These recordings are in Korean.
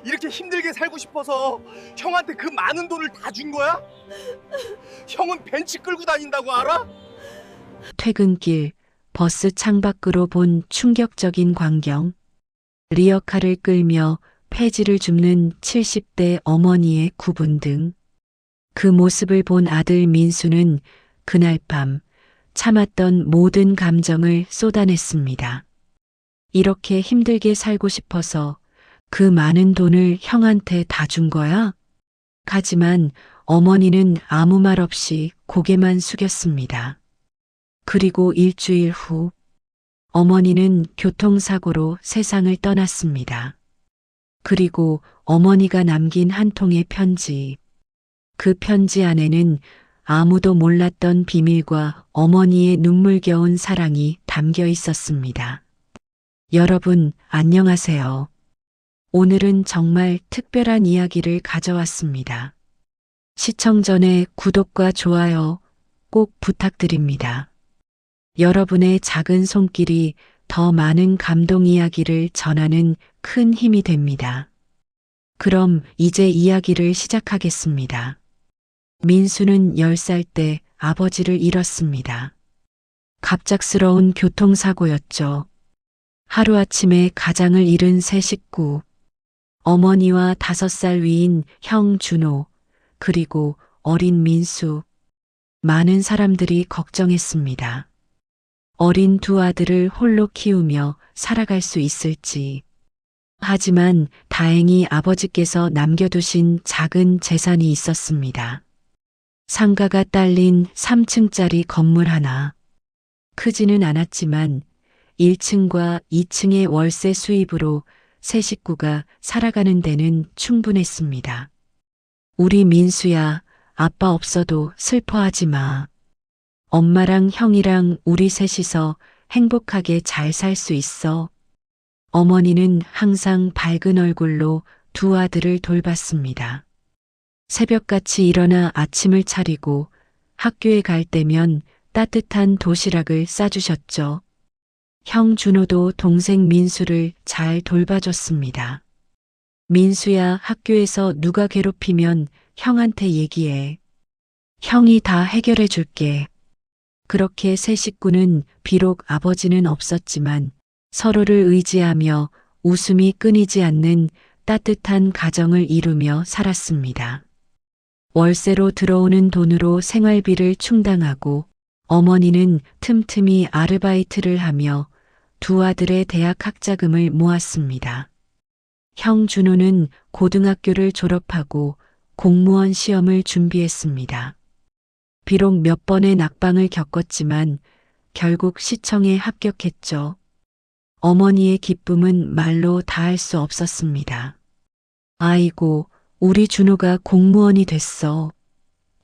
이렇게 힘들게 살고 싶어서 형한테 그 많은 돈을 다 준 거야? 형은 벤츠 끌고 다닌다고 알아? 퇴근길 버스 창밖으로 본 충격적인 광경. 리어카를 끌며 폐지를 줍는 70대 어머니의 구분 등. 그 모습을 본 아들 민수는 그날 밤 참았던 모든 감정을 쏟아냈습니다. 이렇게 힘들게 살고 싶어서 그 많은 돈을 형한테 다 준 거야? 하지만 어머니는 아무 말 없이 고개만 숙였습니다. 그리고 일주일 후 어머니는 교통사고로 세상을 떠났습니다. 그리고 어머니가 남긴 한 통의 편지. 그 편지 안에는 아무도 몰랐던 비밀과 어머니의 눈물겨운 사랑이 담겨 있었습니다. 여러분, 안녕하세요. 오늘은 정말 특별한 이야기를 가져왔습니다. 시청 전에 구독과 좋아요 꼭 부탁드립니다. 여러분의 작은 손길이 더 많은 감동 이야기를 전하는 큰 힘이 됩니다. 그럼 이제 이야기를 시작하겠습니다. 민수는 10살 때 아버지를 잃었습니다. 갑작스러운 교통사고였죠. 하루아침에 가장을 잃은 세 식구, 어머니와 5살 위인 형 준호, 그리고 어린 민수. 많은 사람들이 걱정했습니다. 어린 두 아들을 홀로 키우며 살아갈 수 있을지. 하지만 다행히 아버지께서 남겨두신 작은 재산이 있었습니다. 상가가 딸린 3층짜리 건물 하나. 크지는 않았지만 1층과 2층의 월세 수입으로 세 식구가 살아가는 데는 충분했습니다. 우리 민수야, 아빠 없어도 슬퍼하지 마. 엄마랑 형이랑 우리 셋이서 행복하게 잘 살 수 있어. 어머니는 항상 밝은 얼굴로 두 아들을 돌봤습니다. 새벽같이 일어나 아침을 차리고 학교에 갈 때면 따뜻한 도시락을 싸주셨죠. 형 준호도 동생 민수를 잘 돌봐줬습니다. 민수야, 학교에서 누가 괴롭히면 형한테 얘기해. 형이 다 해결해 줄게. 그렇게 세 식구는 비록 아버지는 없었지만 서로를 의지하며 웃음이 끊이지 않는 따뜻한 가정을 이루며 살았습니다. 월세로 들어오는 돈으로 생활비를 충당하고 어머니는 틈틈이 아르바이트를 하며 두 아들의 대학 학자금을 모았습니다. 형 준호는 고등학교를 졸업하고 공무원 시험을 준비했습니다. 비록 몇 번의 낙방을 겪었지만 결국 시청에 합격했죠. 어머니의 기쁨은 말로 다할 수 없었습니다. 아이고, 우리 준호가 공무원이 됐어.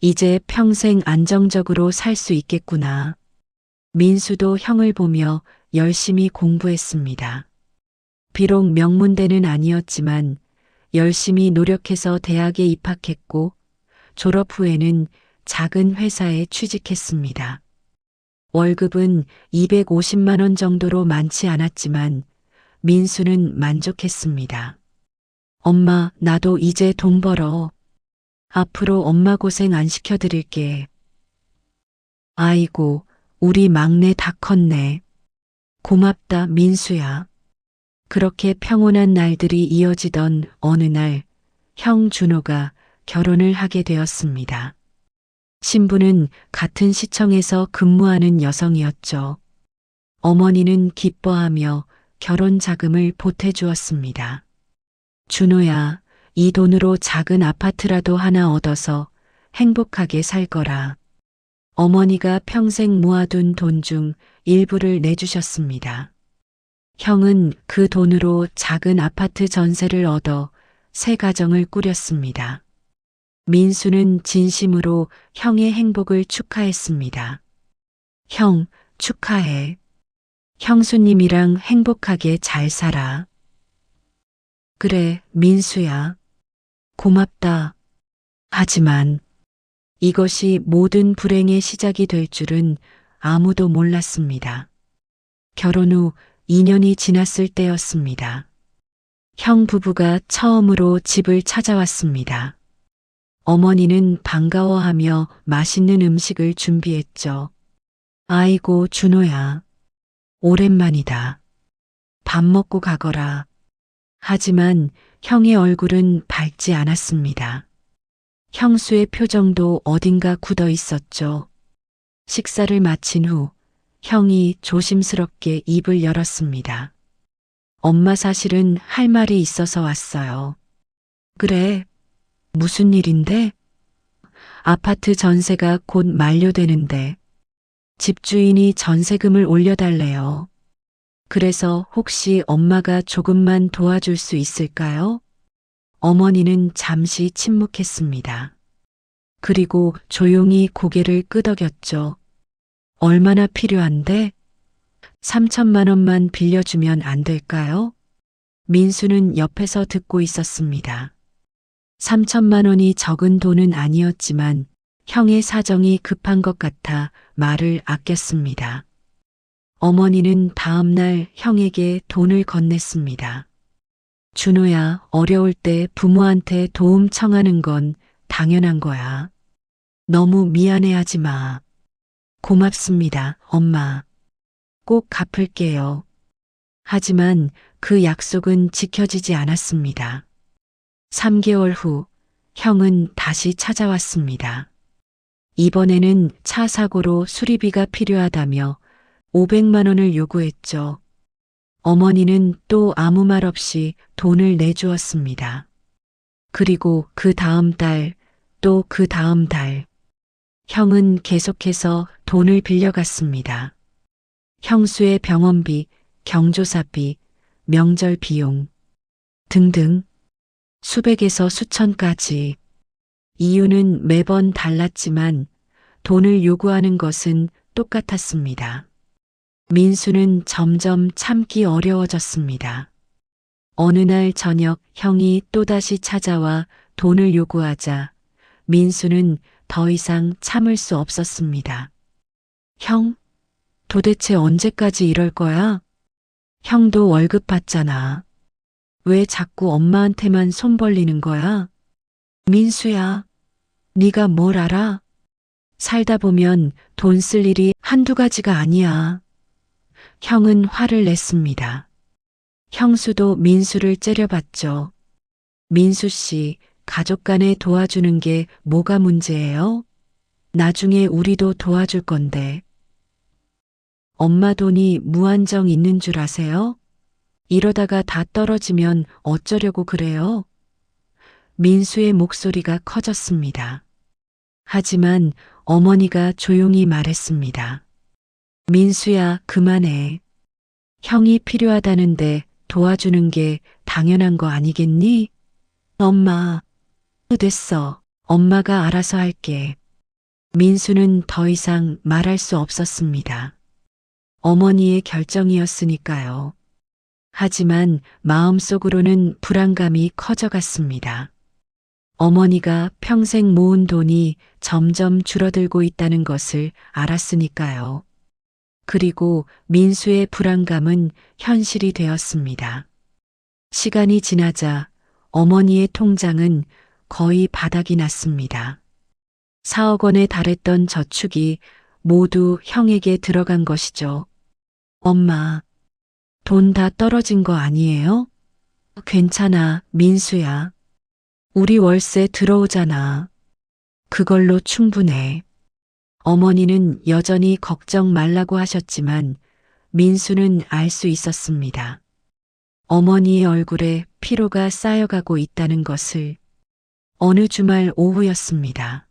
이제 평생 안정적으로 살 수 있겠구나. 민수도 형을 보며 열심히 공부했습니다. 비록 명문대는 아니었지만 열심히 노력해서 대학에 입학했고 졸업 후에는 작은 회사에 취직했습니다. 월급은 250만 원 정도로 많지 않았지만 민수는 만족했습니다. 엄마, 나도 이제 돈 벌어. 앞으로 엄마 고생 안 시켜드릴게. 아이고, 우리 막내 다 컸네. 고맙다, 민수야. 그렇게 평온한 날들이 이어지던 어느 날, 형 준호가 결혼을 하게 되었습니다. 신부는 같은 시청에서 근무하는 여성이었죠. 어머니는 기뻐하며 결혼 자금을 보태주었습니다. 준호야, 이 돈으로 작은 아파트라도 하나 얻어서 행복하게 살 거라. 어머니가 평생 모아둔 돈 중 일부를 내주셨습니다. 형은 그 돈으로 작은 아파트 전세를 얻어 새 가정을 꾸렸습니다. 민수는 진심으로 형의 행복을 축하했습니다. 형, 축하해. 형수님이랑 행복하게 잘 살아. 그래, 민수야. 고맙다. 하지만 이것이 모든 불행의 시작이 될 줄은 아무도 몰랐습니다. 결혼 후 2년이 지났을 때였습니다. 형 부부가 처음으로 집을 찾아왔습니다. 어머니는 반가워하며 맛있는 음식을 준비했죠. 아이고, 준호야. 오랜만이다. 밥 먹고 가거라. 하지만 형의 얼굴은 밝지 않았습니다. 형수의 표정도 어딘가 굳어 있었죠. 식사를 마친 후 형이 조심스럽게 입을 열었습니다. 엄마, 사실은 할 말이 있어서 왔어요. 그래, 무슨 일인데? 아파트 전세가 곧 만료되는데 집주인이 전세금을 올려달래요. 그래서 혹시 엄마가 조금만 도와줄 수 있을까요? 어머니는 잠시 침묵했습니다. 그리고 조용히 고개를 끄덕였죠. 얼마나 필요한데? 3천만 원만 빌려주면 안 될까요? 민수는 옆에서 듣고 있었습니다. 3천만 원이 적은 돈은 아니었지만 형의 사정이 급한 것 같아 말을 아꼈습니다. 어머니는 다음 날 형에게 돈을 건넸습니다. 준호야, 어려울 때 부모한테 도움 청하는 건 당연한 거야. 너무 미안해하지 마. 고맙습니다, 엄마. 꼭 갚을게요. 하지만 그 약속은 지켜지지 않았습니다. 3개월 후 형은 다시 찾아왔습니다. 이번에는 차 사고로 수리비가 필요하다며 500만 원을 요구했죠. 어머니는 또 아무 말 없이 돈을 내주었습니다. 그리고 그 다음 달, 또 그 다음 달, 형은 계속해서 돈을 빌려갔습니다. 형수의 병원비, 경조사비, 명절 비용 등등 수백에서 수천까지. 이유는 매번 달랐지만 돈을 요구하는 것은 똑같았습니다. 민수는 점점 참기 어려워졌습니다. 어느 날 저녁 형이 또다시 찾아와 돈을 요구하자 민수는 더 이상 참을 수 없었습니다. 형, 도대체 언제까지 이럴 거야? 형도 월급 받잖아. 왜 자꾸 엄마한테만 손 벌리는 거야? 민수야, 네가 뭘 알아? 살다 보면 돈 쓸 일이 한두 가지가 아니야. 형은 화를 냈습니다. 형수도 민수를 째려봤죠. 민수 씨, 가족 간에 도와주는 게 뭐가 문제예요? 나중에 우리도 도와줄 건데. 엄마 돈이 무한정 있는 줄 아세요? 이러다가 다 떨어지면 어쩌려고 그래요? 민수의 목소리가 커졌습니다. 하지만 어머니가 조용히 말했습니다. 민수야, 그만해. 형이 필요하다는데 도와주는 게 당연한 거 아니겠니? 엄마, 됐어. 엄마가 알아서 할게. 민수는 더 이상 말할 수 없었습니다. 어머니의 결정이었으니까요. 하지만 마음속으로는 불안감이 커져갔습니다. 어머니가 평생 모은 돈이 점점 줄어들고 있다는 것을 알았으니까요. 그리고 민수의 불안감은 현실이 되었습니다. 시간이 지나자 어머니의 통장은 거의 바닥이 났습니다. 4억 원에 달했던 저축이 모두 형에게 들어간 것이죠. 엄마, 돈 다 떨어진 거 아니에요? 괜찮아, 민수야. 우리 월세 들어오잖아. 그걸로 충분해. 어머니는 여전히 걱정 말라고 하셨지만 민수는 알 수 있었습니다. 어머니의 얼굴에 피로가 쌓여가고 있다는 것을. 어느 주말 오후였습니다.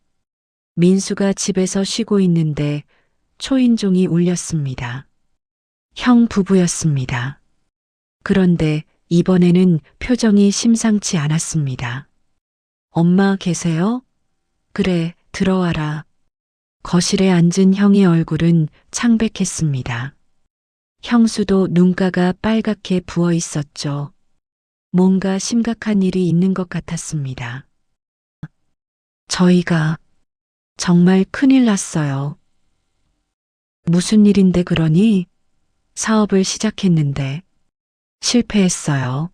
민수가 집에서 쉬고 있는데 초인종이 울렸습니다. 형 부부였습니다. 그런데 이번에는 표정이 심상치 않았습니다. 엄마 계세요? 그래, 들어와라. 거실에 앉은 형의 얼굴은 창백했습니다. 형수도 눈가가 빨갛게 부어 있었죠. 뭔가 심각한 일이 있는 것 같았습니다. 저희가 정말 큰일 났어요. 무슨 일인데 그러니? 사업을 시작했는데 실패했어요.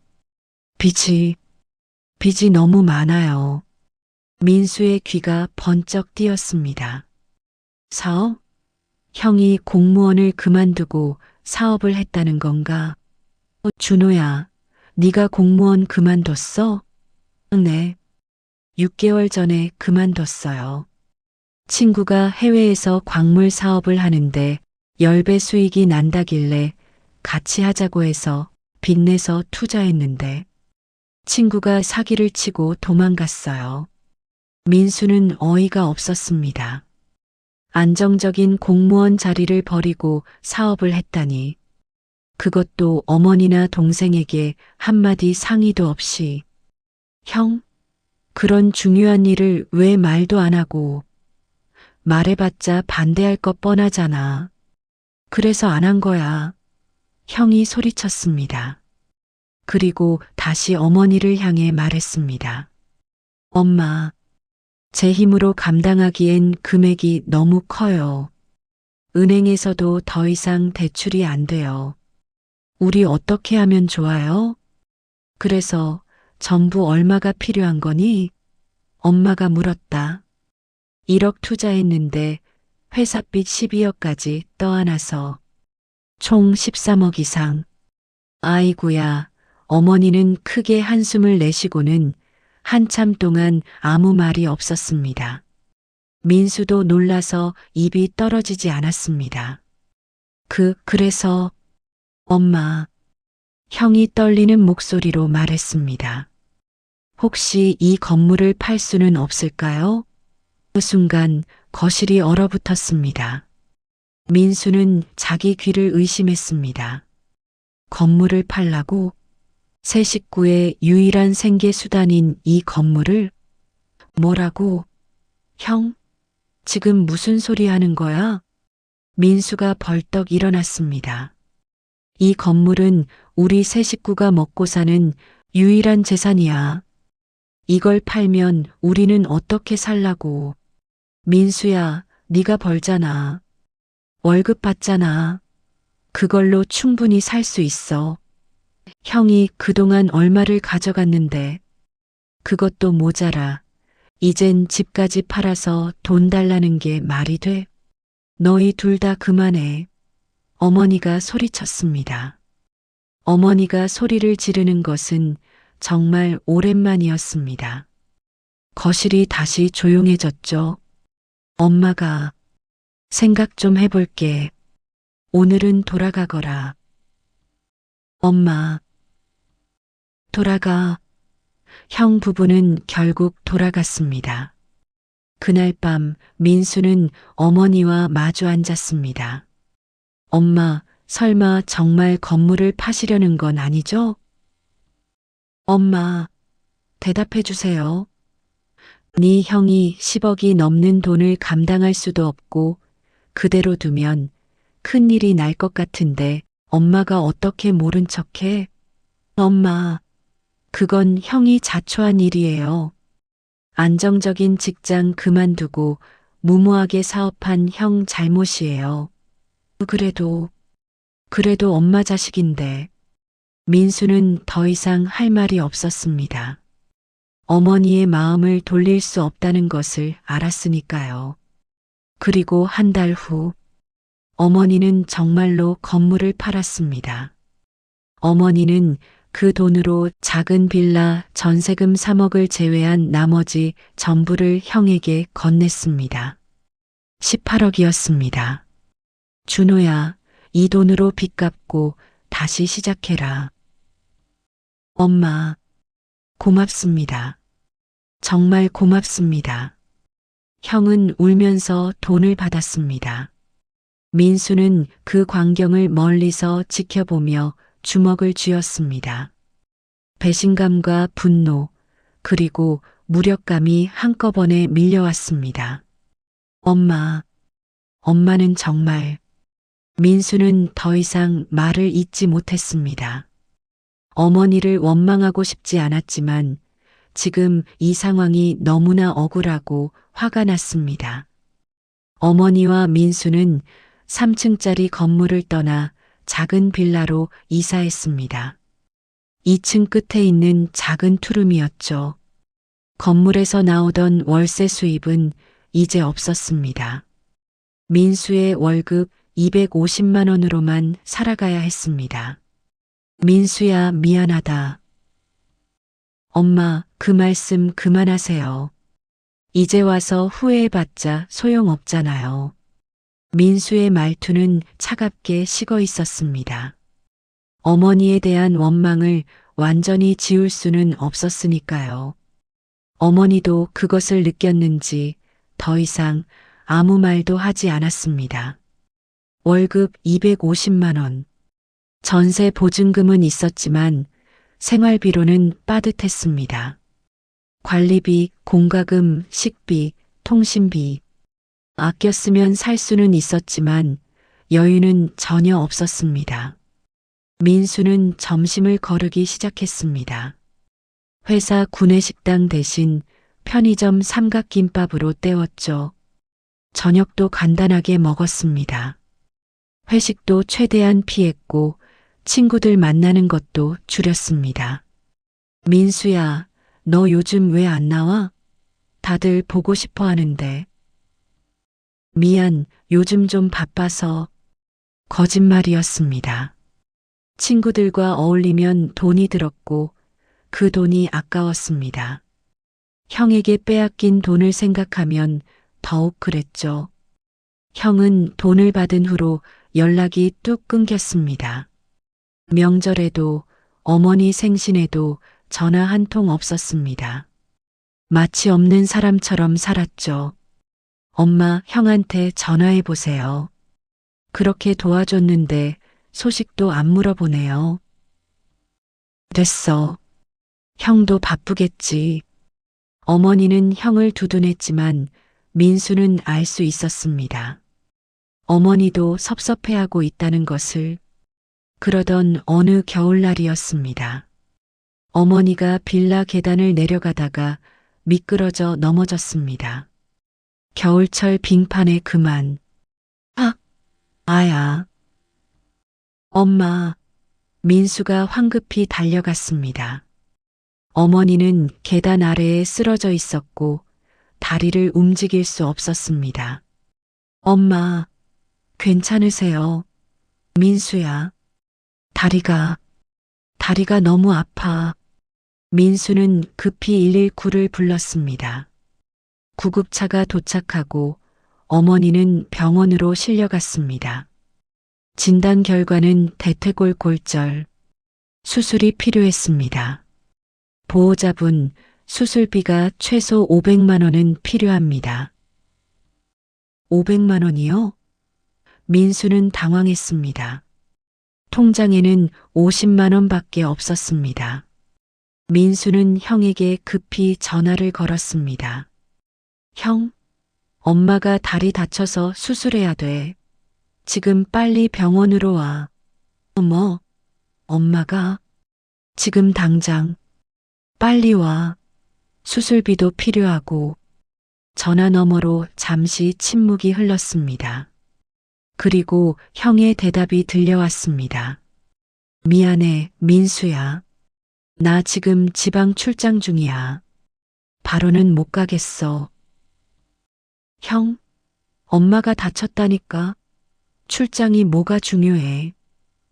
빚이 너무 많아요. 민수의 귀가 번쩍 뛰었습니다. 사업? 형이 공무원을 그만두고 사업을 했다는 건가? 준호야, 네가 공무원 그만뒀어? 네. 6개월 전에 그만뒀어요. 친구가 해외에서 광물 사업을 하는데 10배 수익이 난다길래 같이 하자고 해서 빚내서 투자했는데 친구가 사기를 치고 도망갔어요. 민수는 어이가 없었습니다. 안정적인 공무원 자리를 버리고 사업을 했다니. 그것도 어머니나 동생에게 한마디 상의도 없이. 형, 그런 중요한 일을 왜 말도 안 하고. 말해봤자 반대할 것 뻔하잖아. 그래서 안 한 거야. 형이 소리쳤습니다. 그리고 다시 어머니를 향해 말했습니다. 엄마, 제 힘으로 감당하기엔 금액이 너무 커요. 은행에서도 더 이상 대출이 안 돼요. 우리 어떻게 하면 좋아요? 그래서 전부 얼마가 필요한 거니? 엄마가 물었다. 1억 투자했는데 회사빚 12억까지 떠안아서 총 13억 이상. 아이고야, 어머니는 크게 한숨을 내쉬고는 한참 동안 아무 말이 없었습니다. 민수도 놀라서 입이 떨어지지 않았습니다. 그래서 엄마, 형이 떨리는 목소리로 말했습니다. 혹시 이 건물을 팔 수는 없을까요? 그 순간 거실이 얼어붙었습니다. 민수는 자기 귀를 의심했습니다. 건물을 팔라고? 세 식구의 유일한 생계 수단인 이 건물을? 뭐라고? 형? 지금 무슨 소리 하는 거야? 민수가 벌떡 일어났습니다. 이 건물은 우리 세 식구가 먹고 사는 유일한 재산이야. 이걸 팔면 우리는 어떻게 살라고. 민수야, 네가 벌잖아. 월급 받잖아. 그걸로 충분히 살 수 있어. 형이 그동안 얼마를 가져갔는데 그것도 모자라. 이젠 집까지 팔아서 돈 달라는 게 말이 돼? 너희 둘 다 그만해. 어머니가 소리쳤습니다. 어머니가 소리를 지르는 것은 정말 오랜만이었습니다. 거실이 다시 조용해졌죠. 엄마가 생각 좀 해볼게. 오늘은 돌아가거라. 엄마, 돌아가. 형 부부는 결국 돌아갔습니다. 그날 밤 민수는 어머니와 마주 앉았습니다. 엄마, 설마 정말 건물을 파시려는 건 아니죠? 엄마, 대답해 주세요. 네 형이 10억이 넘는 돈을 감당할 수도 없고 그대로 두면 큰일이 날 것 같은데 엄마가 어떻게 모른 척해? 엄마, 그건 형이 자초한 일이에요. 안정적인 직장 그만두고 무모하게 사업한 형 잘못이에요. 그래도 엄마 자식인데. 민수는 더 이상 할 말이 없었습니다. 어머니의 마음을 돌릴 수 없다는 것을 알았으니까요. 그리고 한 달 후, 어머니는 정말로 건물을 팔았습니다. 어머니는 그 돈으로 작은 빌라 전세금 3억을 제외한 나머지 전부를 형에게 건넸습니다. 18억이었습니다. 준호야, 이 돈으로 빚 갚고 다시 시작해라. 엄마, 고맙습니다. 정말 고맙습니다. 형은 울면서 돈을 받았습니다. 민수는 그 광경을 멀리서 지켜보며 주먹을 쥐었습니다. 배신감과 분노, 그리고 무력감이 한꺼번에 밀려왔습니다. 엄마는 정말. 민수는 더 이상 말을 잇지 못했습니다. 어머니를 원망하고 싶지 않았지만 지금 이 상황이 너무나 억울하고 화가 났습니다. 어머니와 민수는 3층짜리 건물을 떠나 작은 빌라로 이사했습니다. 2층 끝에 있는 작은 투룸이었죠. 건물에서 나오던 월세 수입은 이제 없었습니다. 민수의 월급 250만 원으로만 살아가야 했습니다. 민수야, 미안하다. 엄마, 그 말씀 그만하세요. 이제 와서 후회해봤자 소용없잖아요. 민수의 말투는 차갑게 식어 있었습니다. 어머니에 대한 원망을 완전히 지울 수는 없었으니까요. 어머니도 그것을 느꼈는지 더 이상 아무 말도 하지 않았습니다. 월급 250만 원. 전세 보증금은 있었지만 생활비로는 빠듯했습니다. 관리비, 공과금, 식비, 통신비. 아껴 쓰면 살 수는 있었지만 여유는 전혀 없었습니다. 민수는 점심을 거르기 시작했습니다. 회사 구내식당 대신 편의점 삼각김밥으로 때웠죠. 저녁도 간단하게 먹었습니다. 회식도 최대한 피했고 친구들 만나는 것도 줄였습니다. 민수야, 너 요즘 왜 안 나와? 다들 보고 싶어 하는데. 미안, 요즘 좀 바빠서. 거짓말이었습니다. 친구들과 어울리면 돈이 들었고 그 돈이 아까웠습니다. 형에게 빼앗긴 돈을 생각하면 더욱 그랬죠. 형은 돈을 받은 후로 연락이 뚝 끊겼습니다. 명절에도 어머니 생신에도 전화 한 통 없었습니다. 마치 없는 사람처럼 살았죠. 엄마, 형한테 전화해 보세요. 그렇게 도와줬는데 소식도 안 물어보네요. 됐어. 형도 바쁘겠지. 어머니는 형을 두둔했지만 민수는 알 수 있었습니다. 어머니도 섭섭해하고 있다는 것을. 그러던 어느 겨울날이었습니다. 어머니가 빌라 계단을 내려가다가 미끄러져 넘어졌습니다. 겨울철 빙판에 그만. 아야. 엄마. 민수가 황급히 달려갔습니다. 어머니는 계단 아래에 쓰러져 있었고 다리를 움직일 수 없었습니다. 엄마, 괜찮으세요? 민수야. 다리가 너무 아파. 민수는 급히 119를 불렀습니다. 구급차가 도착하고 어머니는 병원으로 실려갔습니다. 진단 결과는 대퇴골 골절. 수술이 필요했습니다. 보호자분, 수술비가 최소 500만 원은 필요합니다. 500만 원이요? 민수는 당황했습니다. 통장에는 50만 원밖에 없었습니다. 민수는 형에게 급히 전화를 걸었습니다. 형, 엄마가 다리 다쳐서 수술해야 돼. 지금 빨리 병원으로 와. 어머, 엄마가? 지금 당장. 빨리 와. 수술비도 필요하고. 전화 너머로 잠시 침묵이 흘렀습니다. 그리고 형의 대답이 들려왔습니다. 미안해, 민수야. 나 지금 지방 출장 중이야. 바로는 못 가겠어. 형, 엄마가 다쳤다니까. 출장이 뭐가 중요해.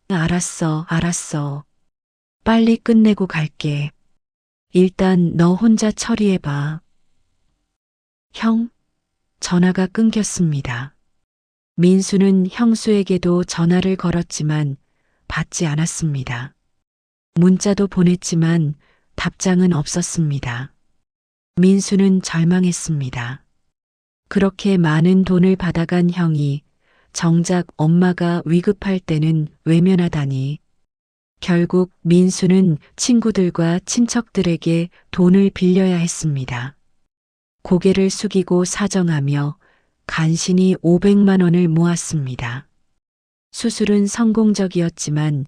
알았어. 빨리 끝내고 갈게. 일단 너 혼자 처리해봐. 형, 전화가 끊겼습니다. 민수는 형수에게도 전화를 걸었지만 받지 않았습니다. 문자도 보냈지만 답장은 없었습니다. 민수는 절망했습니다. 그렇게 많은 돈을 받아간 형이 정작 엄마가 위급할 때는 외면하다니. 결국 민수는 친구들과 친척들에게 돈을 빌려야 했습니다. 고개를 숙이고 사정하며 간신히 500만 원을 모았습니다. 수술은 성공적이었지만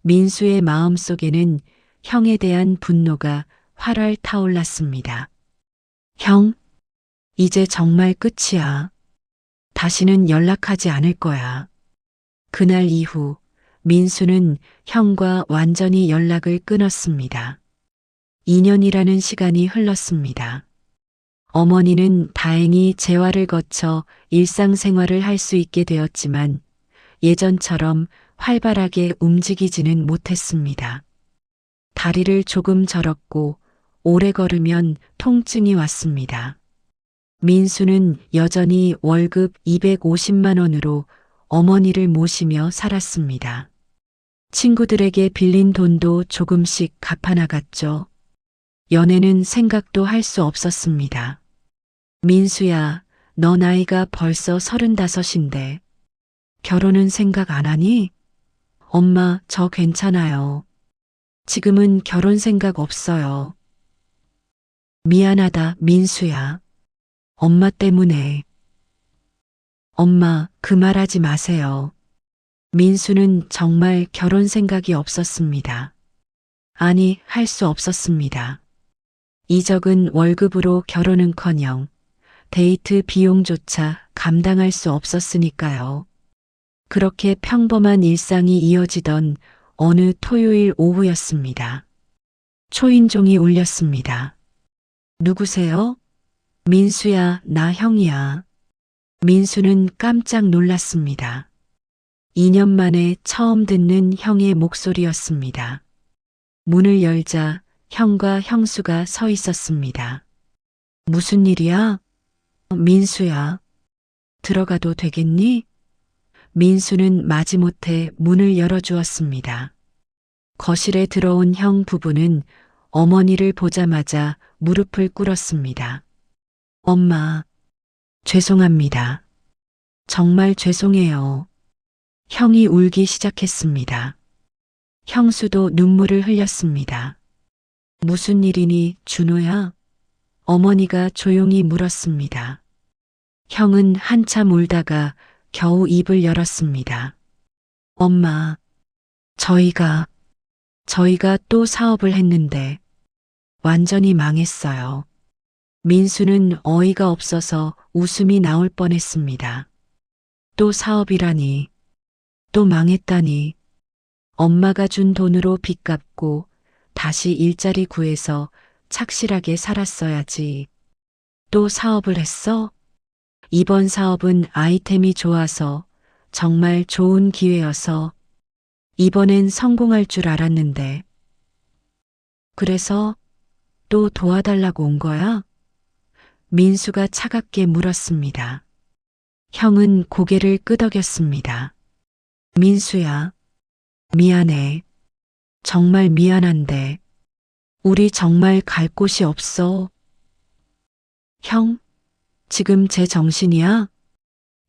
민수의 마음속에는 형에 대한 분노가 활활 타올랐습니다. 형, 이제 정말 끝이야. 다시는 연락하지 않을 거야. 그날 이후 민수는 형과 완전히 연락을 끊었습니다. 2년이라는 시간이 흘렀습니다. 어머니는 다행히 재활을 거쳐 일상생활을 할 수 있게 되었지만 예전처럼 활발하게 움직이지는 못했습니다. 다리를 조금 저렸고 오래 걸으면 통증이 왔습니다. 민수는 여전히 월급 250만 원으로 어머니를 모시며 살았습니다. 친구들에게 빌린 돈도 조금씩 갚아나갔죠. 연애는 생각도 할 수 없었습니다. 민수야, 너 나이가 벌써 35인데 결혼은 생각 안 하니? 엄마, 저 괜찮아요. 지금은 결혼 생각 없어요. 미안하다, 민수야. 엄마 때문에. 엄마, 그 말 하지 마세요. 민수는 정말 결혼 생각이 없었습니다. 아니, 할 수 없었습니다. 이적은 월급으로 결혼은커녕 데이트 비용조차 감당할 수 없었으니까요. 그렇게 평범한 일상이 이어지던 어느 토요일 오후였습니다. 초인종이 울렸습니다. 누구세요? 민수야, 나 형이야. 민수는 깜짝 놀랐습니다. 2년 만에 처음 듣는 형의 목소리였습니다. 문을 열자 형과 형수가 서 있었습니다. 무슨 일이야? 민수야. 들어가도 되겠니? 민수는 마지못해 문을 열어주었습니다. 거실에 들어온 형 부부는 어머니를 보자마자 무릎을 꿇었습니다. 엄마, 죄송합니다. 정말 죄송해요. 형이 울기 시작했습니다. 형수도 눈물을 흘렸습니다. 무슨 일이니, 준호야? 어머니가 조용히 물었습니다. 형은 한참 울다가 겨우 입을 열었습니다. 엄마, 저희가 또 사업을 했는데 완전히 망했어요. 민수는 어이가 없어서 웃음이 나올 뻔했습니다. 또 사업이라니, 또 망했다니. 엄마가 준 돈으로 빚 갚고 다시 일자리 구해서 착실하게 살았어야지. 또 사업을 했어? 이번 사업은 아이템이 좋아서 정말 좋은 기회여서 이번엔 성공할 줄 알았는데. 그래서 또 도와달라고 온 거야? 민수가 차갑게 물었습니다. 형은 고개를 끄덕였습니다. 민수야, 미안해. 정말 미안한데 우리 정말 갈 곳이 없어. 형, 지금 제 정신이야?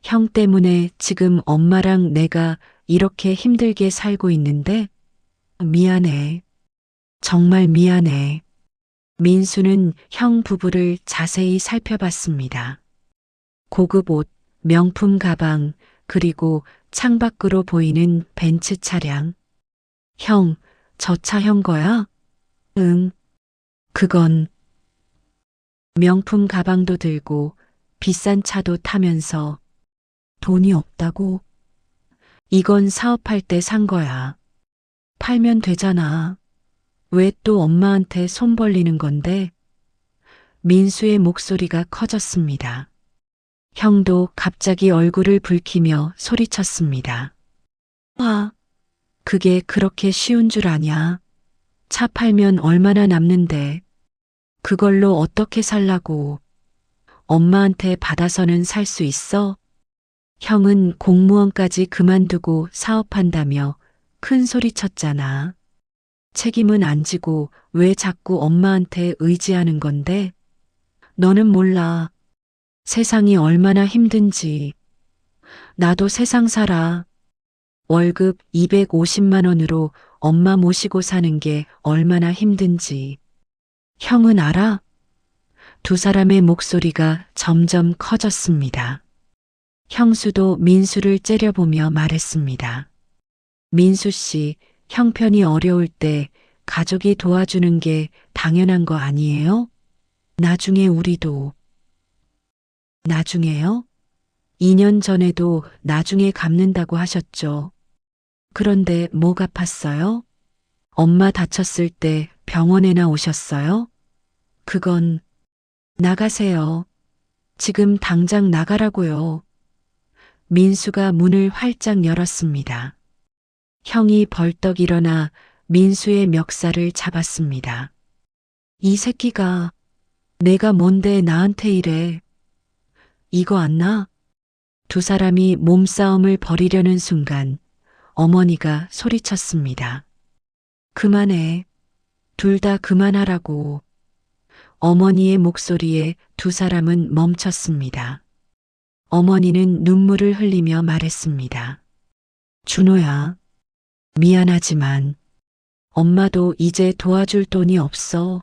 형 때문에 지금 엄마랑 내가 이렇게 힘들게 살고 있는데 미안해. 정말 미안해. 민수는 형 부부를 자세히 살펴봤습니다. 고급 옷, 명품 가방, 그리고 창밖으로 보이는 벤츠 차량. 형, 저 차 형 거야? 응. 그건 명품 가방도 들고 비싼 차도 타면서 돈이 없다고? 이건 사업할 때 산 거야. 팔면 되잖아. 왜 또 엄마한테 손 벌리는 건데? 민수의 목소리가 커졌습니다. 형도 갑자기 얼굴을 붉히며 소리쳤습니다. 아, 그게 그렇게 쉬운 줄 아냐? 차 팔면 얼마나 남는데 그걸로 어떻게 살라고. 엄마한테 받아서는 살 수 있어? 형은 공무원까지 그만두고 사업한다며 큰 소리 쳤잖아. 책임은 안 지고 왜 자꾸 엄마한테 의지하는 건데? 너는 몰라. 세상이 얼마나 힘든지. 나도 세상 살아. 월급 250만 원으로 엄마 모시고 사는 게 얼마나 힘든지. 형은 알아? 두 사람의 목소리가 점점 커졌습니다. 형수도 민수를 째려보며 말했습니다. 민수 씨, 형편이 어려울 때 가족이 도와주는 게 당연한 거 아니에요? 나중에 우리도. 나중에요? 2년 전에도 나중에 갚는다고 하셨죠. 그런데 목 아팠어요? 엄마 다쳤을 때 병원에나 오셨어요? 그건 나가세요. 지금 당장 나가라고요. 민수가 문을 활짝 열었습니다. 형이 벌떡 일어나 민수의 멱살을 잡았습니다. 이 새끼가 내가 뭔데 나한테 이래. 이거 안 나? 두 사람이 몸싸움을 벌이려는 순간 어머니가 소리쳤습니다. 그만해. 둘 다 그만하라고. 어머니의 목소리에 두 사람은 멈췄습니다. 어머니는 눈물을 흘리며 말했습니다. 준호야, 미안하지만 엄마도 이제 도와줄 돈이 없어.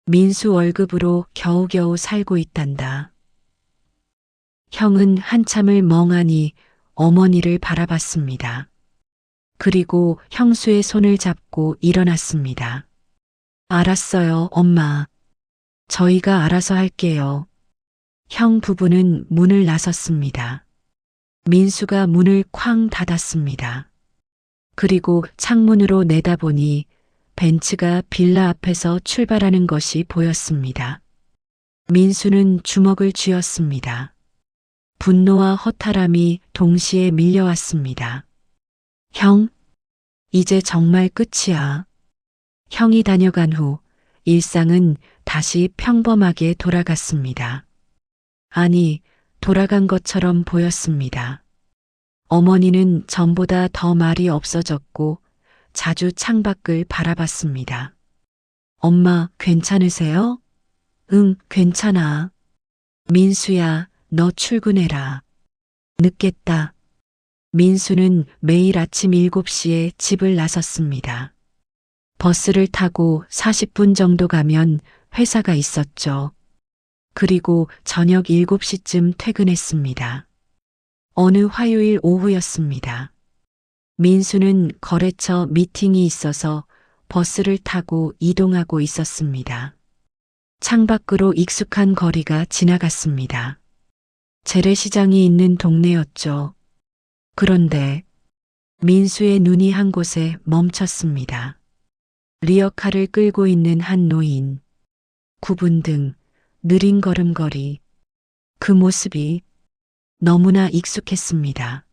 민수 월급으로 겨우겨우 살고 있단다. 형은 한참을 멍하니 어머니를 바라봤습니다. 그리고 형수의 손을 잡고 일어났습니다. 알았어요, 엄마. 저희가 알아서 할게요. 형 부부는 문을 나섰습니다. 민수가 문을 쾅 닫았습니다. 그리고 창문으로 내다보니 벤츠가 빌라 앞에서 출발하는 것이 보였습니다. 민수는 주먹을 쥐었습니다. 분노와 허탈함이 동시에 밀려왔습니다. 형, 이제 정말 끝이야. 형이 다녀간 후 일상은 다시 평범하게 돌아갔습니다. 아니, 돌아간 것처럼 보였습니다. 어머니는 전보다 더 말이 없어졌고 자주 창밖을 바라봤습니다. 엄마, 괜찮으세요? 응, 괜찮아. 민수야, 너 출근해라. 늦겠다. 민수는 매일 아침 7시에 집을 나섰습니다. 버스를 타고 40분 정도 가면 회사가 있었죠. 그리고 저녁 7시쯤 퇴근했습니다. 어느 화요일 오후였습니다. 민수는 거래처 미팅이 있어서 버스를 타고 이동하고 있었습니다. 창밖으로 익숙한 거리가 지나갔습니다. 재래시장이 있는 동네였죠. 그런데 민수의 눈이 한 곳에 멈췄습니다. 리어카를 끌고 있는 한 노인. 구분등, 느린 걸음걸이. 그 모습이 너무나 익숙했습니다.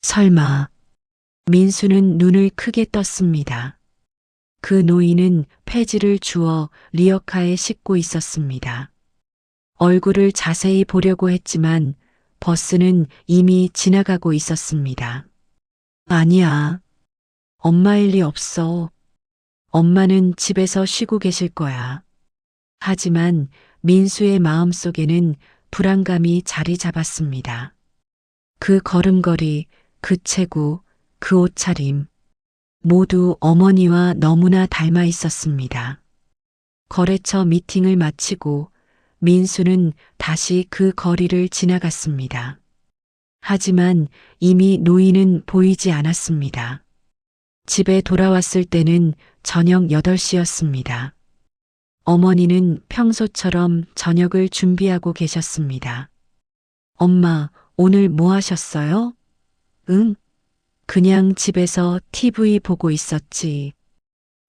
설마. 민수는 눈을 크게 떴습니다. 그 노인은 폐지를 주워 리어카에 싣고 있었습니다. 얼굴을 자세히 보려고 했지만 버스는 이미 지나가고 있었습니다. 아니야. 엄마일 리 없어. 엄마는 집에서 쉬고 계실 거야. 하지만 민수의 마음속에는 불안감이 자리 잡았습니다. 그 걸음걸이, 그 체구, 그 옷차림, 모두 어머니와 너무나 닮아 있었습니다. 거래처 미팅을 마치고 민수는 다시 그 거리를 지나갔습니다. 하지만 이미 노인은 보이지 않았습니다. 집에 돌아왔을 때는 저녁 8시였습니다. 어머니는 평소처럼 저녁을 준비하고 계셨습니다. 엄마, 오늘 뭐 하셨어요? 응? 그냥 집에서 TV 보고 있었지.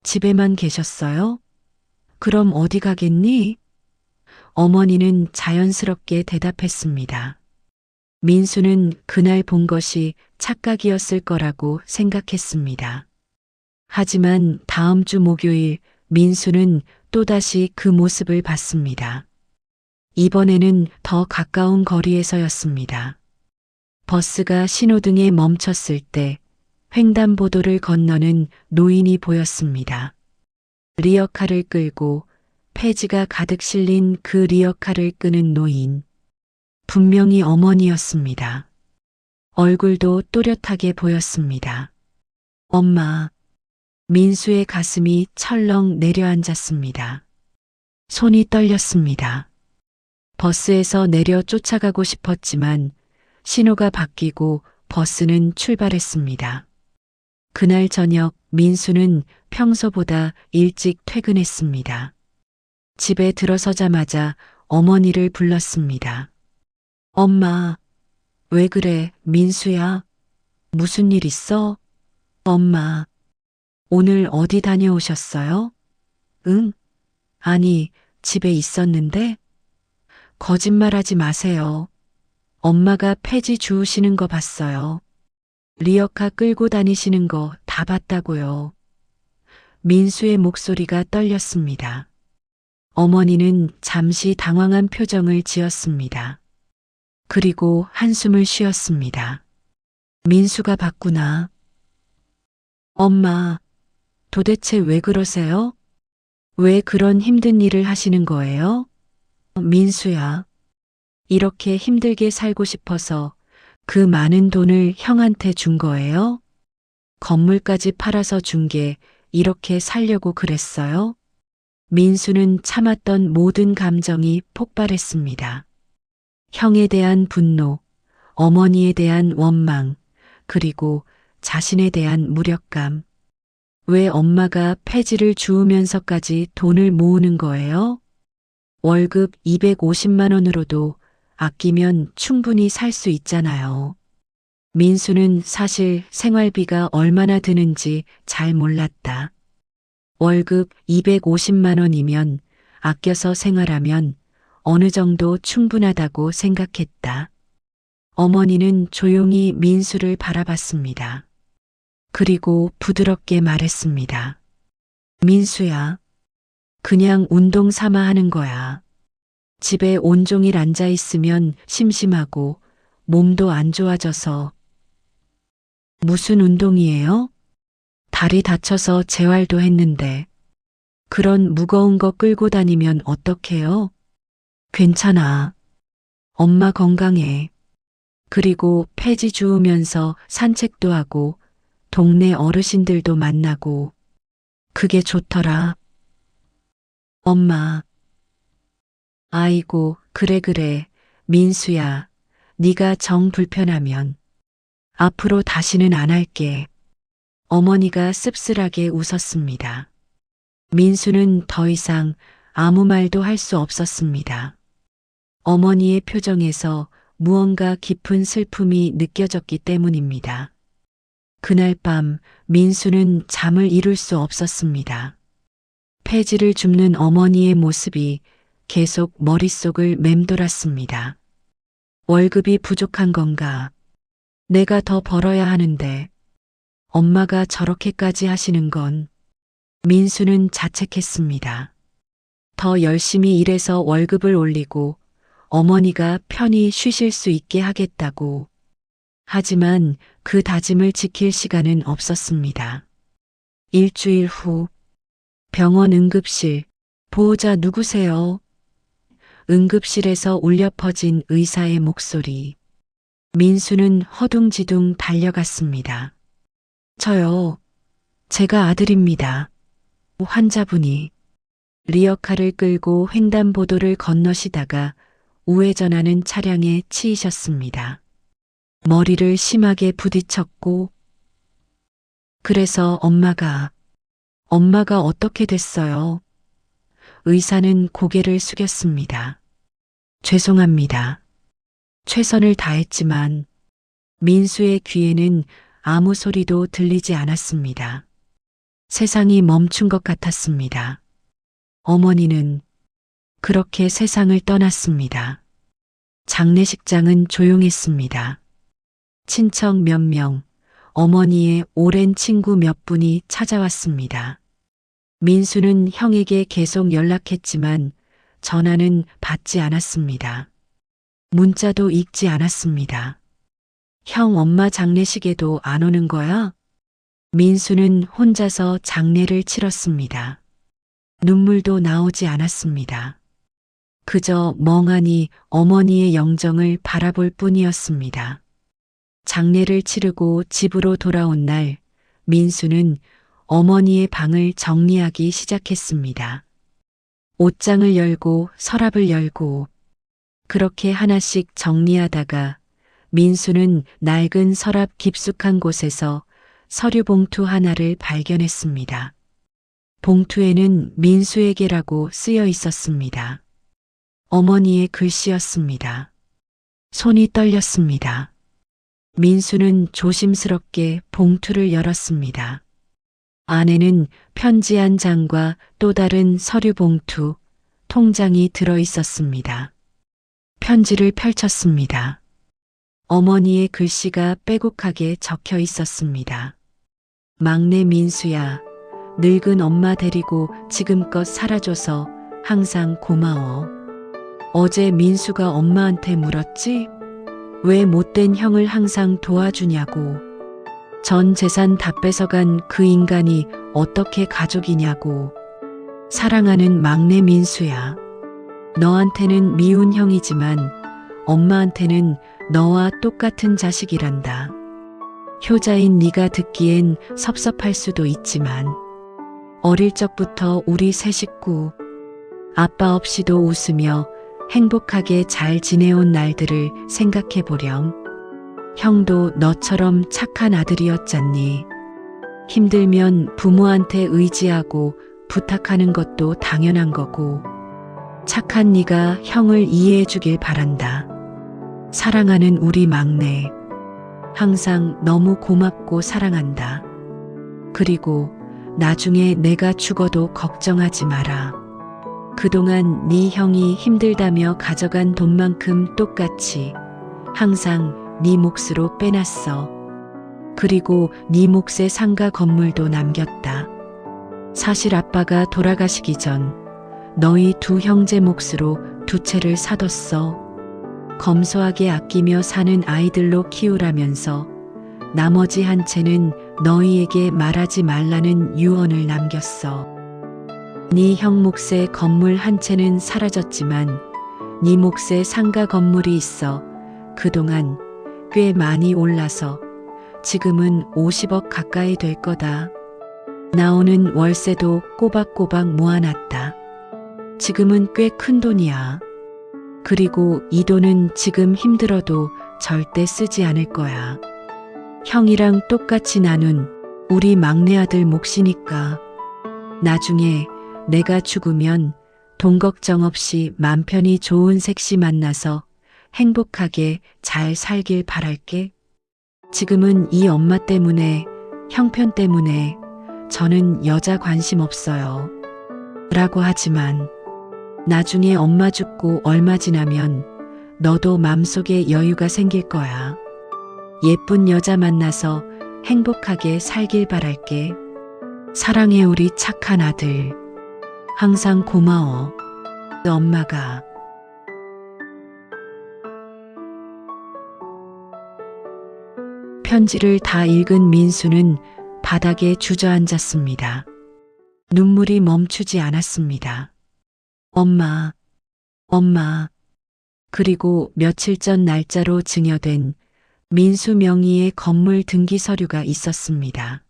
집에만 계셨어요? 그럼 어디 가겠니? 어머니는 자연스럽게 대답했습니다. 민수는 그날 본 것이 착각이었을 거라고 생각했습니다. 하지만 다음 주 목요일 민수는 또다시 그 모습을 봤습니다. 이번에는 더 가까운 거리에서였습니다. 버스가 신호등에 멈췄을 때 횡단보도를 건너는 노인이 보였습니다. 리어카를 끌고 폐지가 가득 실린 그 리어카를 끄는 노인. 분명히 어머니였습니다. 얼굴도 또렷하게 보였습니다. 엄마. 민수의 가슴이 철렁 내려앉았습니다. 손이 떨렸습니다. 버스에서 내려 쫓아가고 싶었지만 신호가 바뀌고 버스는 출발했습니다. 그날 저녁 민수는 평소보다 일찍 퇴근했습니다. 집에 들어서자마자 어머니를 불렀습니다. 엄마, 왜 그래, 민수야? 무슨 일 있어? 엄마, 오늘 어디 다녀오셨어요? 응? 아니, 집에 있었는데? 거짓말하지 마세요. 엄마가 폐지 주우시는 거 봤어요. 리어카 끌고 다니시는 거 다 봤다고요. 민수의 목소리가 떨렸습니다. 어머니는 잠시 당황한 표정을 지었습니다. 그리고 한숨을 쉬었습니다. 민수가 봤구나. 엄마, 도대체 왜 그러세요? 왜 그런 힘든 일을 하시는 거예요? 민수야, 이렇게 힘들게 살고 싶어서 그 많은 돈을 형한테 준 거예요? 건물까지 팔아서 준 게 이렇게 살려고 그랬어요? 민수는 참았던 모든 감정이 폭발했습니다. 형에 대한 분노, 어머니에 대한 원망, 그리고 자신에 대한 무력감. 왜 엄마가 폐지를 주우면서까지 돈을 모으는 거예요? 월급 250만 원으로도 아끼면 충분히 살 수 있잖아요. 민수는 사실 생활비가 얼마나 드는지 잘 몰랐다. 월급 250만 원이면 아껴서 생활하면 어느 정도 충분하다고 생각했다. 어머니는 조용히 민수를 바라봤습니다. 그리고 부드럽게 말했습니다. 민수야, 그냥 운동 삼아 하는 거야. 집에 온종일 앉아 있으면 심심하고 몸도 안 좋아져서. 무슨 운동이에요? 다리 다쳐서 재활도 했는데. 그런 무거운 거 끌고 다니면 어떡해요? 괜찮아. 엄마 건강해. 그리고 폐지 주우면서 산책도 하고 동네 어르신들도 만나고 그게 좋더라. 엄마. 아이고, 그래. 민수야, 네가 정 불편하면 앞으로 다시는 안 할게. 어머니가 씁쓸하게 웃었습니다. 민수는 더 이상 아무 말도 할 수 없었습니다. 어머니의 표정에서 무언가 깊은 슬픔이 느껴졌기 때문입니다. 그날 밤 민수는 잠을 이룰 수 없었습니다. 폐지를 줍는 어머니의 모습이 계속 머릿속을 맴돌았습니다. 월급이 부족한 건가? 내가 더 벌어야 하는데 엄마가 저렇게까지 하시는 건. 민수는 자책했습니다. 더 열심히 일해서 월급을 올리고 어머니가 편히 쉬실 수 있게 하겠다고. 하지만 그 다짐을 지킬 시간은 없었습니다. 일주일 후 병원 응급실. 보호자 누구세요? 응급실에서 울려 퍼진 의사의 목소리. 민수는 허둥지둥 달려갔습니다. 저요. 제가 아들입니다. 환자분이 리어카를 끌고 횡단보도를 건너시다가 우회전하는 차량에 치이셨습니다. 머리를 심하게 부딪혔고. 그래서 엄마가 어떻게 됐어요? 의사는 고개를 숙였습니다. 죄송합니다. 최선을 다했지만 민수의 귀에는 아무 소리도 들리지 않았습니다. 세상이 멈춘 것 같았습니다. 어머니는 그렇게 세상을 떠났습니다. 장례식장은 조용했습니다. 친척 몇 명, 어머니의 오랜 친구 몇 분이 찾아왔습니다. 민수는 형에게 계속 연락했지만 전화는 받지 않았습니다. 문자도 읽지 않았습니다. 형 엄마 장례식에도 안 오는 거야? 민수는 혼자서 장례를 치렀습니다. 눈물도 나오지 않았습니다. 그저 멍하니 어머니의 영정을 바라볼 뿐이었습니다. 장례를 치르고 집으로 돌아온 날, 민수는 어머니의 방을 정리하기 시작했습니다. 옷장을 열고 서랍을 열고 그렇게 하나씩 정리하다가 민수는 낡은 서랍 깊숙한 곳에서 서류 봉투 하나를 발견했습니다. 봉투에는 민수에게라고 쓰여 있었습니다. 어머니의 글씨였습니다. 손이 떨렸습니다. 민수는 조심스럽게 봉투를 열었습니다. 안에는 편지 한 장과 또 다른 서류 봉투, 통장이 들어 있었습니다. 편지를 펼쳤습니다. 어머니의 글씨가 빼곡하게 적혀 있었습니다. 막내 민수야, 늙은 엄마 데리고 지금껏 살아줘서 항상 고마워. 어제 민수가 엄마한테 물었지? 왜 못된 형을 항상 도와주냐고. 전 재산 다 뺏어간 그 인간이 어떻게 가족이냐고. 사랑하는 막내 민수야. 너한테는 미운 형이지만 엄마한테는 너와 똑같은 자식이란다. 효자인 네가 듣기엔 섭섭할 수도 있지만 어릴 적부터 우리 세 식구 아빠 없이도 웃으며 행복하게 잘 지내온 날들을 생각해 보렴. 형도 너처럼 착한 아들이었잖니. 힘들면 부모한테 의지하고 부탁하는 것도 당연한 거고 착한 네가 형을 이해해 주길 바란다. 사랑하는 우리 막내. 항상 너무 고맙고 사랑한다. 그리고 나중에 내가 죽어도 걱정하지 마라. 그동안 네 형이 힘들다며 가져간 돈만큼 똑같이 항상 네 몫으로 빼놨어. 그리고 네 몫의 상가 건물도 남겼다. 사실 아빠가 돌아가시기 전 너희 두 형제 몫으로 두 채를 사뒀어. 검소하게 아끼며 사는 아이들로 키우라면서 나머지 한 채는 너희에게 말하지 말라는 유언을 남겼어. 네 형 몫의 건물 한 채는 사라졌지만 네 몫의 상가 건물이 있어 그동안 꽤 많이 올라서 지금은 50억 가까이 될 거다. 나오는 월세도 꼬박꼬박 모아놨다. 지금은 꽤 큰 돈이야. 그리고 이 돈은 지금 힘들어도 절대 쓰지 않을 거야. 형이랑 똑같이 나눈 우리 막내 아들 몫이니까. 나중에 내가 죽으면 돈 걱정 없이 맘 편히 좋은 색시 만나서 행복하게 잘 살길 바랄게. 지금은 이 엄마 때문에, 형편 때문에 저는 여자 관심 없어요. 라고 하지만 나중에 엄마 죽고 얼마 지나면 너도 맘속에 여유가 생길 거야. 예쁜 여자 만나서 행복하게 살길 바랄게. 사랑해 우리 착한 아들. 항상 고마워. 엄마가. 편지를 다 읽은 민수는 바닥에 주저앉았습니다. 눈물이 멈추지 않았습니다. 엄마, 엄마. 그리고 며칠 전 날짜로 증여된 민수 명의의 건물 등기 서류가 있었습니다.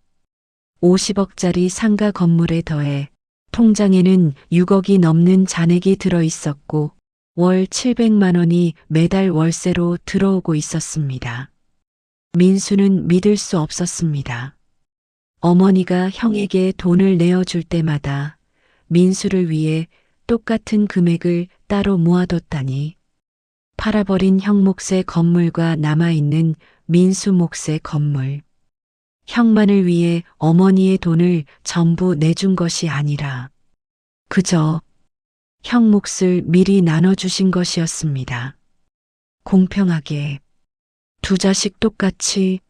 50억짜리 상가 건물에 더해 통장에는 6억이 넘는 잔액이 들어 있었고 월 700만 원이 매달 월세로 들어오고 있었습니다. 민수는 믿을 수 없었습니다. 어머니가 형에게 돈을 내어줄 때마다 민수를 위해 똑같은 금액을 따로 모아뒀다니. 팔아버린 형 몫의 건물과 남아있는 민수 몫의 건물. 형만을 위해 어머니의 돈을 전부 내준 것이 아니라 그저 형 몫을 미리 나눠주신 것이었습니다. 공평하게. 두 자식 똑같이.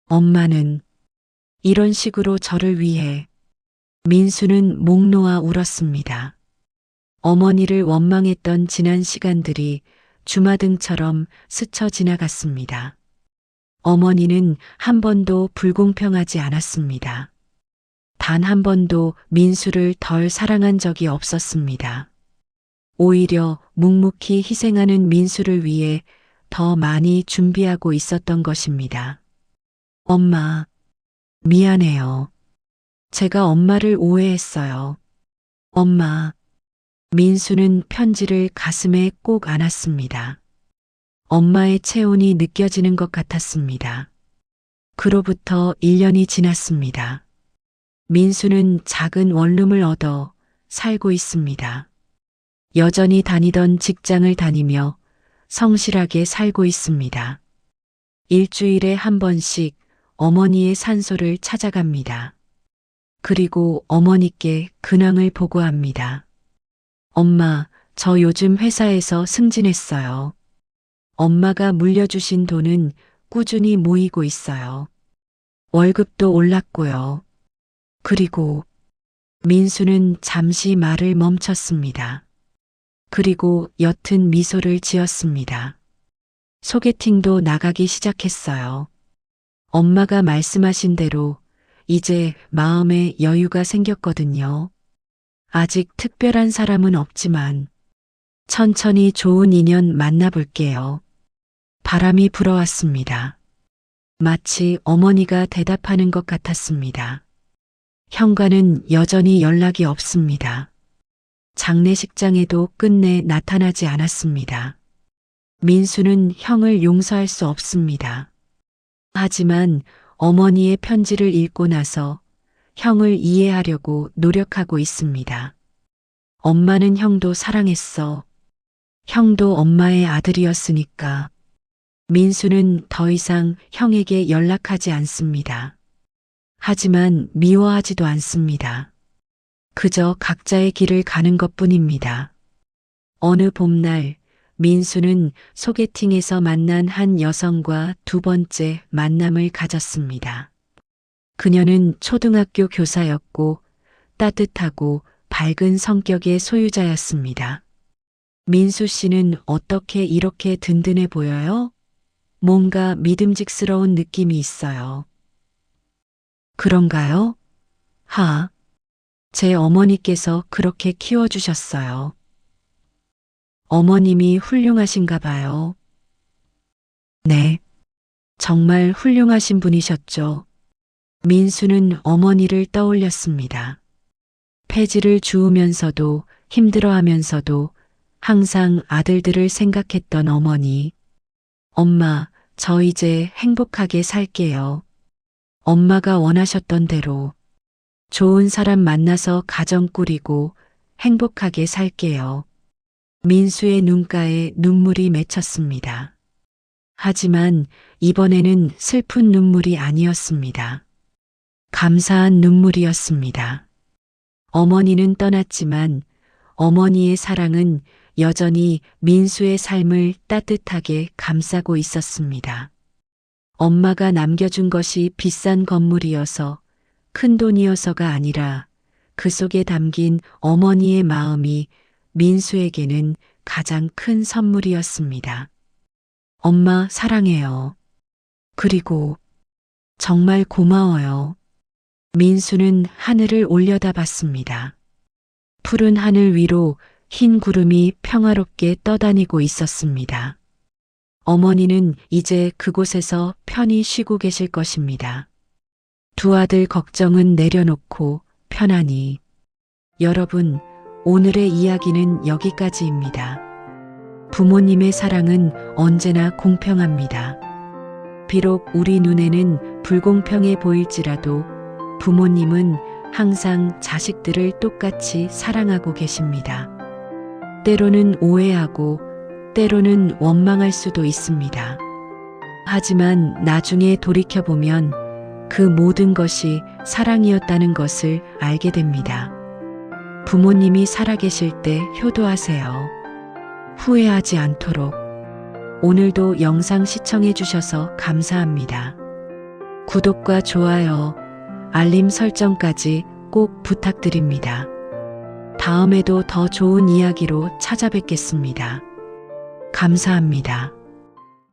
엄마는 이런 식으로 저를 위해. 민수는 목 놓아 울었습니다. 어머니를 원망했던 지난 시간들이 주마등처럼 스쳐 지나갔습니다. 어머니는 한 번도 불공평하지 않았습니다. 단 한 번도 민수를 덜 사랑한 적이 없었습니다. 오히려 묵묵히 희생하는 민수를 위해 더 많이 준비하고 있었던 것입니다. 엄마, 미안해요. 제가 엄마를 오해했어요. 엄마. 민수는 편지를 가슴에 꼭 안았습니다. 엄마의 체온이 느껴지는 것 같았습니다. 그로부터 1년이 지났습니다. 민수는 작은 원룸을 얻어 살고 있습니다. 여전히 다니던 직장을 다니며 성실하게 살고 있습니다. 일주일에 한 번씩 어머니의 산소를 찾아갑니다. 그리고 어머니께 근황을 보고합니다. 엄마, 저 요즘 회사에서 승진했어요. 엄마가 물려주신 돈은 꾸준히 모이고 있어요. 월급도 올랐고요. 그리고 민수는 잠시 말을 멈췄습니다. 그리고 옅은 미소를 지었습니다. 소개팅도 나가기 시작했어요. 엄마가 말씀하신 대로 이제 마음에 여유가 생겼거든요. 아직 특별한 사람은 없지만 천천히 좋은 인연 만나볼게요. 바람이 불어왔습니다. 마치 어머니가 대답하는 것 같았습니다. 형과는 여전히 연락이 없습니다. 장례식장에도 끝내 나타나지 않았습니다. 민수는 형을 용서할 수 없습니다. 하지만 어머니의 편지를 읽고 나서 형을 이해하려고 노력하고 있습니다. 엄마는 형도 사랑했어. 형도 엄마의 아들이었으니까. 민수는 더 이상 형에게 연락하지 않습니다. 하지만 미워하지도 않습니다. 그저 각자의 길을 가는 것뿐입니다. 어느 봄날 민수는 소개팅에서 만난 한 여성과 두 번째 만남을 가졌습니다. 그녀는 초등학교 교사였고 따뜻하고 밝은 성격의 소유자였습니다. 민수 씨는 어떻게 이렇게 든든해 보여요? 뭔가 믿음직스러운 느낌이 있어요. 그런가요? 제 어머니께서 그렇게 키워주셨어요. 어머님이 훌륭하신가 봐요. 네, 정말 훌륭하신 분이셨죠. 민수는 어머니를 떠올렸습니다. 폐지를 주우면서도 힘들어하면서도 항상 아들들을 생각했던 어머니. 엄마, 저 이제 행복하게 살게요. 엄마가 원하셨던 대로 좋은 사람 만나서 가정 꾸리고 행복하게 살게요. 민수의 눈가에 눈물이 맺혔습니다. 하지만 이번에는 슬픈 눈물이 아니었습니다. 감사한 눈물이었습니다. 어머니는 떠났지만 어머니의 사랑은 여전히 민수의 삶을 따뜻하게 감싸고 있었습니다. 엄마가 남겨준 것이 비싼 건물이어서 큰 돈이어서가 아니라 그 속에 담긴 어머니의 마음이 민수에게는 가장 큰 선물이었습니다. 엄마 사랑해요. 그리고 정말 고마워요. 민수는 하늘을 올려다봤습니다. 푸른 하늘 위로 흰 구름이 평화롭게 떠다니고 있었습니다. 어머니는 이제 그곳에서 편히 쉬고 계실 것입니다. 두 아들 걱정은 내려놓고 편안히. 여러분, 오늘의 이야기는 여기까지입니다. 부모님의 사랑은 언제나 공평합니다. 비록 우리 눈에는 불공평해 보일지라도 부모님은 항상 자식들을 똑같이 사랑하고 계십니다. 때로는 오해하고 때로는 원망할 수도 있습니다. 하지만 나중에 돌이켜보면 그 모든 것이 사랑이었다는 것을 알게 됩니다. 부모님이 살아계실 때 효도하세요. 후회하지 않도록. 오늘도 영상 시청해주셔서 감사합니다. 구독과 좋아요, 알림 설정까지 꼭 부탁드립니다. 다음에도 더 좋은 이야기로 찾아뵙겠습니다. 감사합니다.